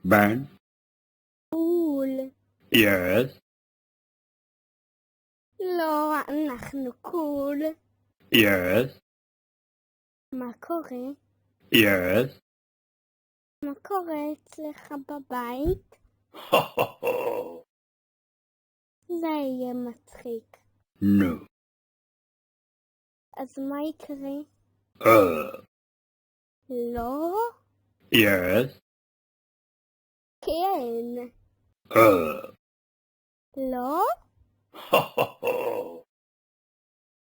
Ben? קול. Yes. לא, אנחנו קול. Yes. מה קורה? Yes. מה קורה אצלך בבית? Ho ho ho. זה יהיה מצחיק. No. אז מה יקרה? לא? Yes. כן. לא? Ho ho ho.